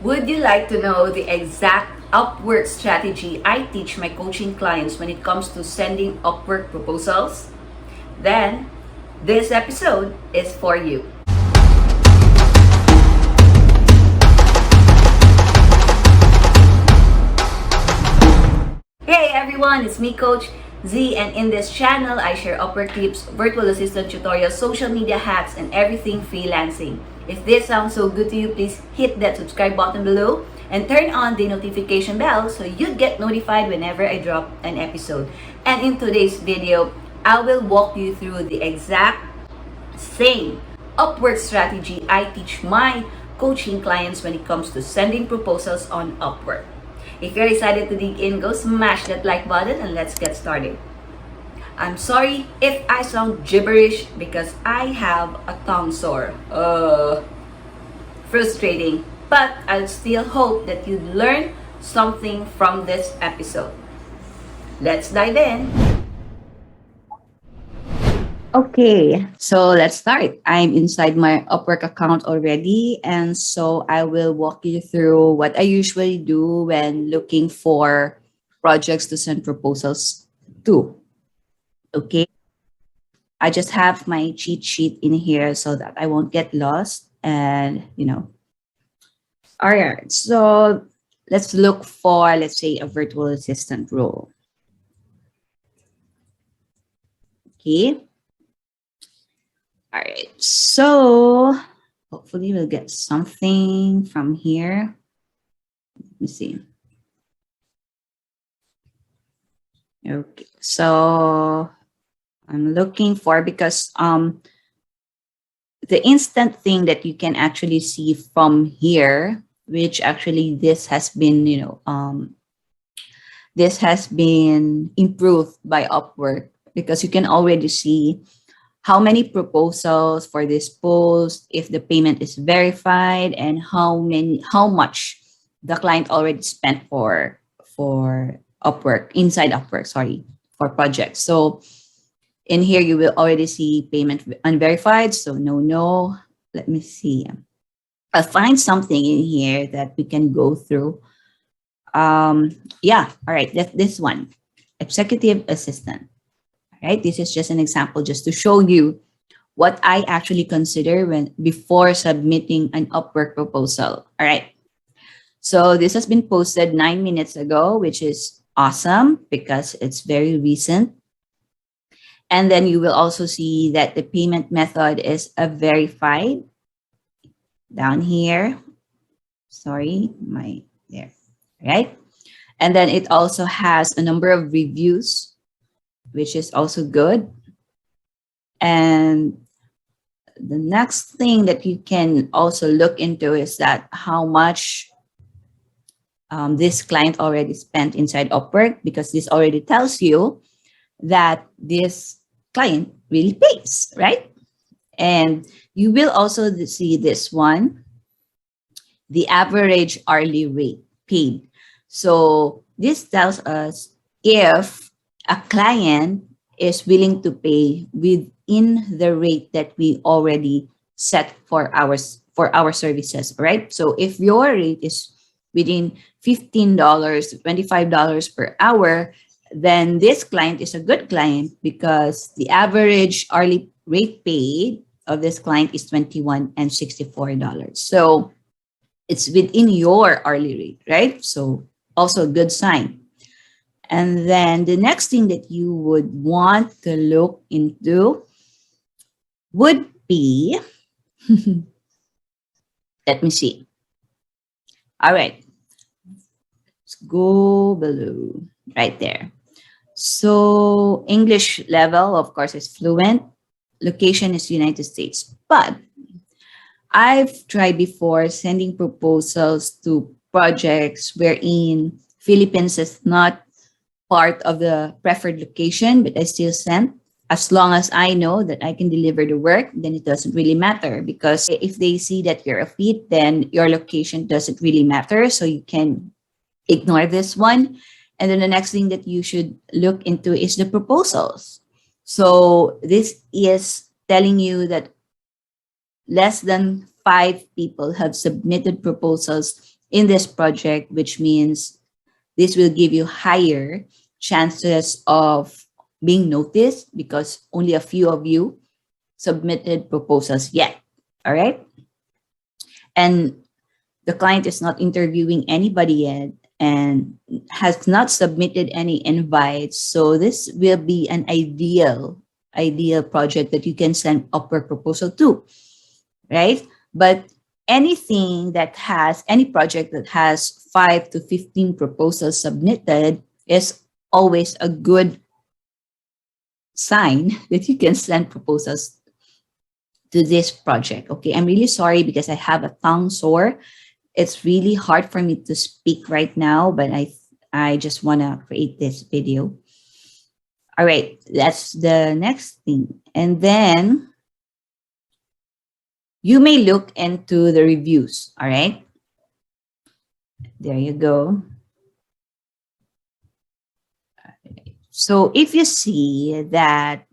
Would you like to know the exact Upwork strategy I teach my coaching clients when it comes to sending Upwork proposals? Then, this episode is for you. Hey everyone, it's me, Coach Z, and in this channel, I share Upwork tips, virtual assistant tutorials, social media hacks, and everything freelancing. If this sounds so good to you, please hit that subscribe button below and turn on the notification bell so you'd get notified whenever I drop an episode. And in today's video, I will walk you through the exact same Upwork strategy I teach my coaching clients when it comes to sending proposals on Upwork. If you're excited to dig in, go smash that like button and let's get started. I'm sorry if I sound gibberish because I have a tongue sore. Frustrating, but I still hope that you learn something from this episode. Let's dive in. Okay, so let's start. I'm inside my Upwork account already, and so I will walk you through what I usually do when looking for projects to send proposals to. Okay, I just have my cheat sheet in here so that I won't get lost. All right, so let's look for, let's say, a virtual assistant role. Okay. All right, so hopefully we'll get something from here. Let me see. Okay, so I'm looking for, because the instant thing that you can actually see from here, which actually this has been, this has been improved by Upwork, because you can already see how many proposals for this post, if the payment is verified, and how much the client already spent for Upwork, inside Upwork, sorry, for projects. So in here you will already see payment unverified, so no. Let me see. I'll find something in here that we can go through. Yeah, all right, that's this one, executive assistant. Right, this is just an example, just to show you what I actually consider when before submitting an Upwork proposal. All right, so this has been posted 9 minutes ago, which is awesome because it's very recent. And then you will also see that the payment method is a verified down here. Sorry, there, right? And then it also has a number of reviews, which is also good. And the next thing that you can also look into is that how much this client already spent inside Upwork, because this already tells you that this client really pays, right? And you will also see this one, the average hourly rate paid. So this tells us if a client is willing to pay within the rate that we already set for our services, right? So if your rate is within $15, $25 per hour, then this client is a good client, because the average hourly rate paid of this client is $21 and $64. So it's within your hourly rate, right? So also a good sign. And then the next thing that you would want to look into would be, let me see. All right, let's go below, right there. So English level, of course, is fluent. Location is United States. But I've tried before sending proposals to projects wherein Philippines is not part of the preferred location, but I still send. As long as I know that I can deliver the work, then it doesn't really matter, because if they see that you're a fit, then your location doesn't really matter. So you can ignore this one. And then the next thing that you should look into is the proposals. So this is telling you that less than 5 people have submitted proposals in this project, which means this will give you higher chances of being noticed because only a few of you submitted proposals yet. All right. And the client is not interviewing anybody yet and has not submitted any invites. So this will be an ideal project that you can send Upwork proposal to, right? But any project that has 5 to 15 proposals submitted is always a good sign that you can send proposals to this project. Okay, I'm really sorry because I have a tongue sore. It's really hard for me to speak right now, but I just want to create this video. All right, that's the next thing. And then you may look into the reviews. All right, there you go. So if you see that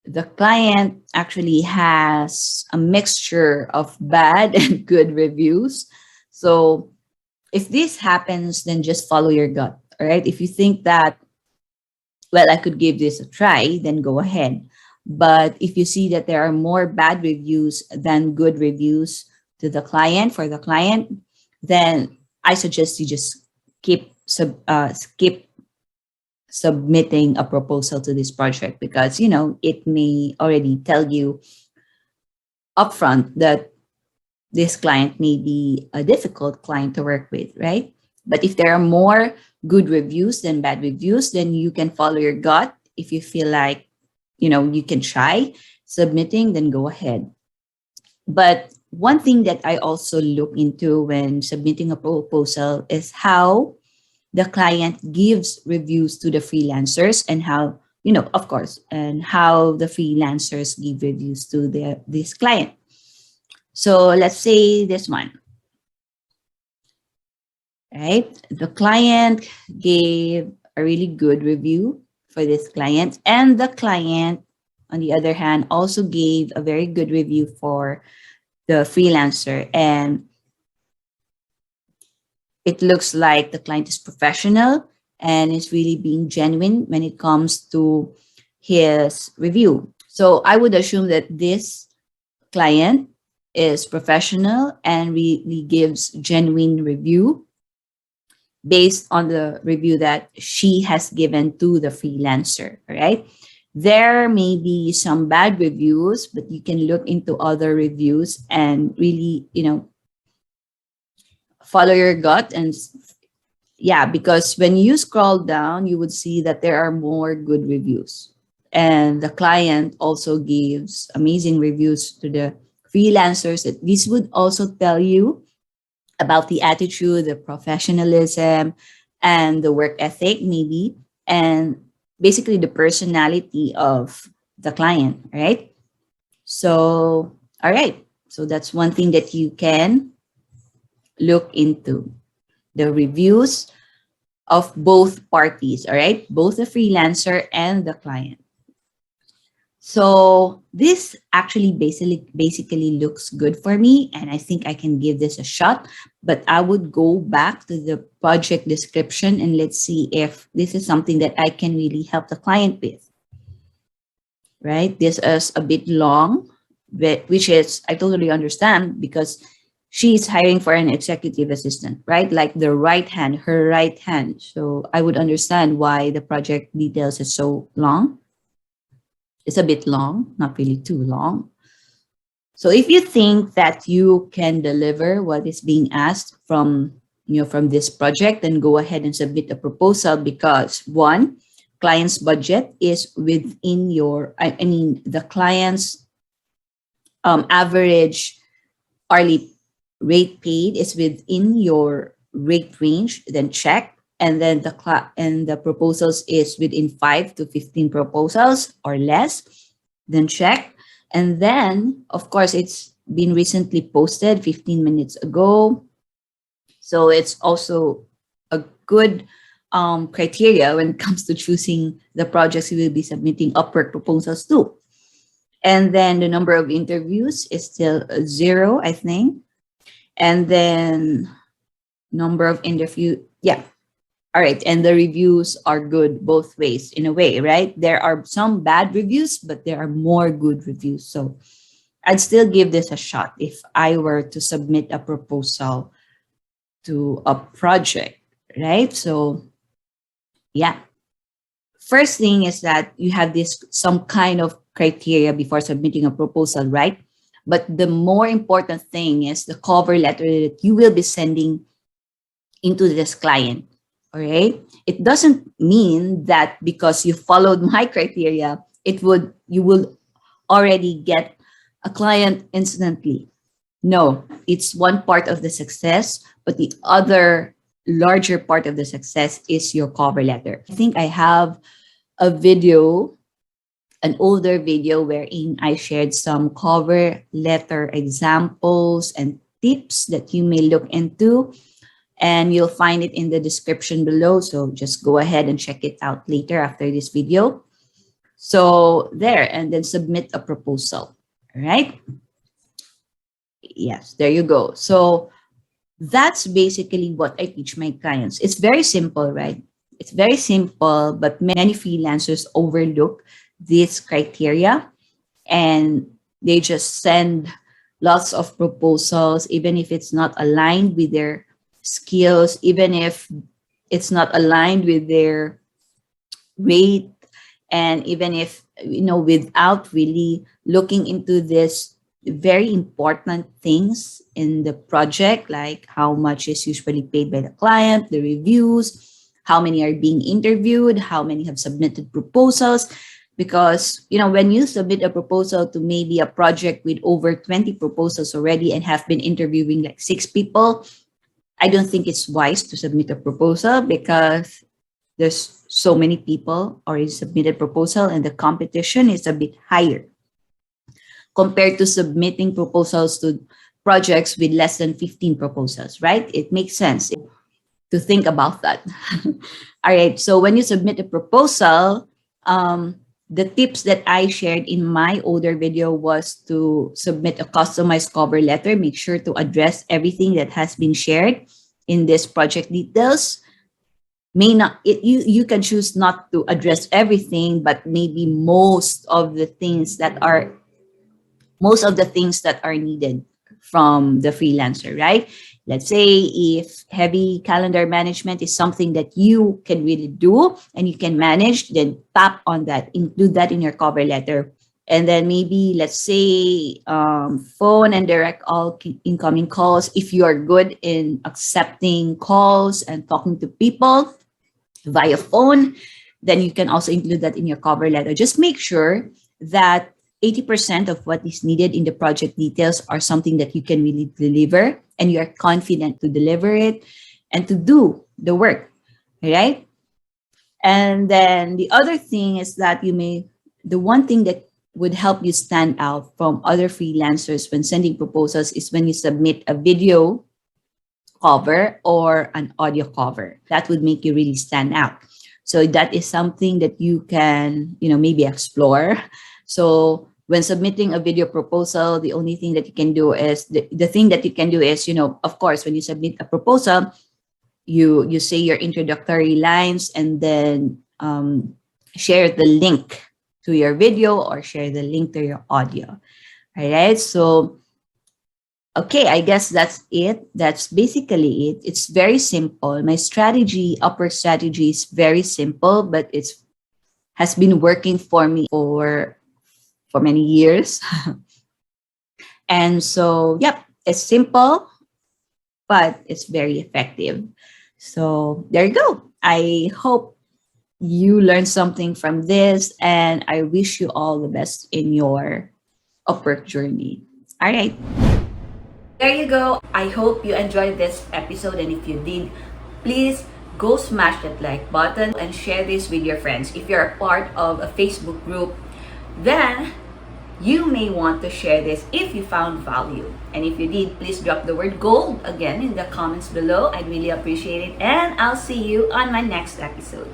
the client actually has a mixture of bad and good reviews, so if this happens, then just follow your gut. All right, if you think that, well, I could give this a try, then go ahead. But if you see that there are more bad reviews than good reviews for the client, then I suggest you just skip submitting a proposal to this project, because it may already tell you upfront that this client may be a difficult client to work with, right? But if there are more good reviews than bad reviews, then you can follow your gut. If you feel like you can try submitting, then go ahead. But one thing that I also look into when submitting a proposal is how the client gives reviews to the freelancers, and how, of course, and how the freelancers give reviews to this client. So let's say this one, right? The client gave a really good review for this client, and the client, on the other hand, also gave a very good review for the freelancer. And it looks like the client is professional and is really being genuine when it comes to his review. So I would assume that this client is professional and really gives genuine review based on the review that she has given to the freelancer, right? There may be some bad reviews, but you can look into other reviews and really, follow your gut. And yeah, because when you scroll down, you would see that there are more good reviews. And the client also gives amazing reviews to the freelancers. This would also tell you about the attitude, the professionalism, and the work ethic, maybe, and basically the personality of the client, right? So, all right. So that's one thing that you can look into, the reviews of both parties, all right? Both the freelancer and the client. So this actually basically looks good for me, and I think I can give this a shot. But I would go back to the project description and let's see if this is something that I can really help the client with. Right? This is a bit long, which is, I totally understand, because she's hiring for an executive assistant, right? Like her right hand. So I would understand why the project details is so long. It's a bit long, not really too long. So if you think that you can deliver what is being asked from this project, then go ahead and submit a proposal, because one, client's budget is within the client's average hourly rate paid is within your rate range, then check. And then the proposals is within 5 to 15 proposals or less, then check. And then, of course, it's been recently posted 15 minutes ago. So it's also a good criteria when it comes to choosing the projects you will be submitting Upwork proposals to. And then the number of interviews is still 0, I think. And then number of interview. Yeah. All right. And the reviews are good both ways in a way, right? There are some bad reviews, but there are more good reviews. So I'd still give this a shot if I were to submit a proposal to a project, right? So yeah. First thing is that you have this some kind of criteria before submitting a proposal, right? But the more important thing is the cover letter that you will be sending into this client. All right. It doesn't mean that because you followed my criteria, you will already get a client instantly. No, it's one part of the success, but the other larger part of the success is your cover letter. I think I have a video, an older video wherein I shared some cover letter examples and tips that you may look into. And you'll find it in the description below. So just go ahead and check it out later after this video. So there, and then submit a proposal. All right. Yes, there you go. So that's basically what I teach my clients. It's very simple, right? It's very simple, but many freelancers overlook this criteria and they just send lots of proposals, even if it's not aligned with their skills, even if it's not aligned with their rate, and even if, without really looking into this very important things in the project, like how much is usually paid by the client, the reviews, how many are being interviewed, how many have submitted proposals. Because, when you submit a proposal to maybe a project with over 20 proposals already and have been interviewing like 6 people, I don't think it's wise to submit a proposal because there's so many people already submitted proposal and the competition is a bit higher compared to submitting proposals to projects with less than 15 proposals, right? It makes sense to think about that. All right. So when you submit a proposal, the tips that I shared in my older video was to submit a customized cover letter. Make sure to address everything that has been shared in this project details. You can choose not to address everything, but maybe most of the things that are needed from the freelancer, right? Let's say if heavy calendar management is something that you can really do and you can manage, then tap on that, include that in your cover letter. And then maybe, let's say, phone and direct all incoming calls. If you are good in accepting calls and talking to people via phone, then you can also include that in your cover letter. Just make sure that 80% of what is needed in the project details are something that you can really deliver and you are confident to deliver it and to do the work, right? And then the other thing is that the one thing that would help you stand out from other freelancers when sending proposals is when you submit a video cover or an audio cover. That would make you really stand out. So that is something that you can, maybe explore. So when submitting a video proposal, the only thing that you can do is, the thing that you can do is, of course, when you submit a proposal, you say your introductory lines and then share the link to your video or share the link to your audio. All right. So, okay, I guess that's it. That's basically it. It's very simple. My Upwork strategy is very simple, but has been working for me for many years. And so, yep, it's simple, but it's very effective. So there you go. I hope you learned something from this, and I wish you all the best in your Upwork journey. All right. There you go. I hope you enjoyed this episode, and if you did, please go smash that like button and share this with your friends. If you're a part of a Facebook group, then you may want to share this if you found value. And if you did, please drop the word gold again in the comments below. I'd really appreciate it. And I'll see you on my next episode.